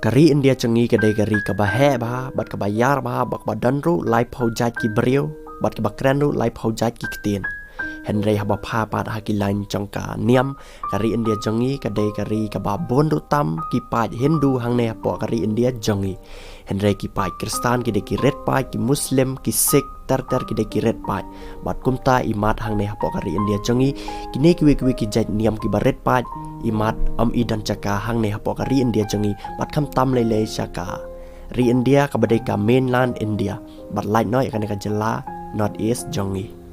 Kari India cengi kedai kari kabahe bah bat kabayar bah bak badan ru lai paujat ki beriu bat kabakran ru lai paujat ki ketin Henry haba pha pat hakilan chongka niam kari India cengi kedai kari kababon ru tam ki pat Hindu hang ne po kari India cengi Henry ki pat Kristan ki de ki red pat ki Muslim ki Sikh ter ki de ki red pat bat kumta imat hang ne po kari India cengi kini ki ki jat niam ki baret pat imat idan caka hang ne po kari India cengi bat kham tam le caka ri India ka badai ka mainland India bat lai noi ka ne ka jela north east cengi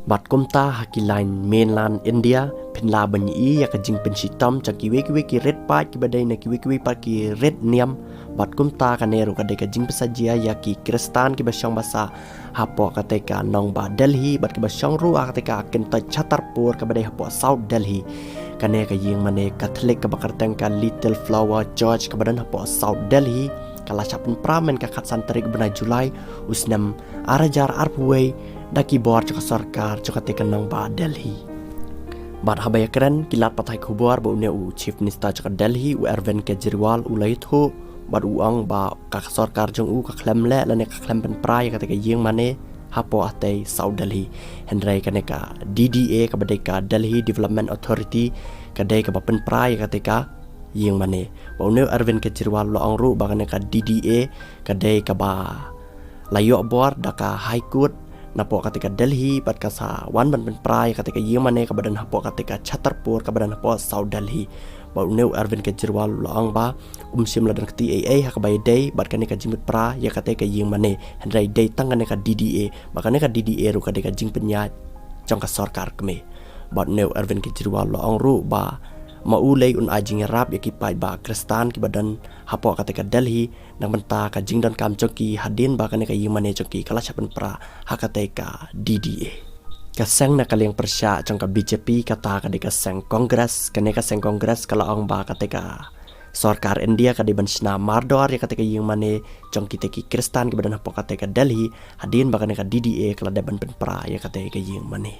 bat kumta hakilain mainland India pinla banyi ya ka jing pensitam caki ki red pat ki badai na ki pat ki red niam bat kumta ka neru ka de ka jing pesajia ya ki Kristan ki basyang basa hapo ka te ka nong ba Delhi bat ki basyang ru ka te ka kenta Chhatarpur ka badai hapo South Delhi kane ka ying mane Catholic ka bakar teng ka Little Flower Church ka badan hapo South Delhi kala chapun pramen ka khat santarik bena Julai usnam arajar arpuwei daki bor ka sarkar ka te ka nong ba Delhi bat habaya keren kilat patai khubor ba une u chief minister ka Delhi u Arvind Kejriwal u laithu bat uang ba ka sarkar jong u ka khlem le lane ka khlem pen prai ka te ka ying mane hapo ate South Delhi Henry ka ne ka DDA ka badai ka Delhi Development Authority ka dai ka pen prai ka te ka ying mane ba une Arvind Kejriwal lo ang ru ba ka ne ka DDA ka dai ka ba layo bor da ka High Court napo katika Delhi bat ka sa wan ban pen prai katika ying mane ka badan hapo katika Chhatarpur ka badan hapo South Delhi ba uneu Arvind Kejriwal loang ba sim ladan kti AA ha ka bay day bat ka ne ka jimut pra ya katika ying mane Henry day tang ka ne ka DDA ba ka ne ka DDA ru ka de ka jing penya jong ka sarkar kme bat uneu Arvind Kejriwal loang ru ba maulay un ajing rap ya ki pai ba Kristan ki badan hapo katika Delhi nang benta ka jingdan kam choki hadin ba ka ne ka ying mane choki kala chapan pra hakate ka DDA ka sang na kaling persya chong ka BJP kata ka de ka sang Congress ka ne ka sang Congress kala ong ba katika sarkar India ka de bansna mardor ya katika ying mane chong ki te ki Kristan ki badan hapo katika Delhi hadin ba ka ne ka DDA kala de ban pen pra ya kate ka ying mane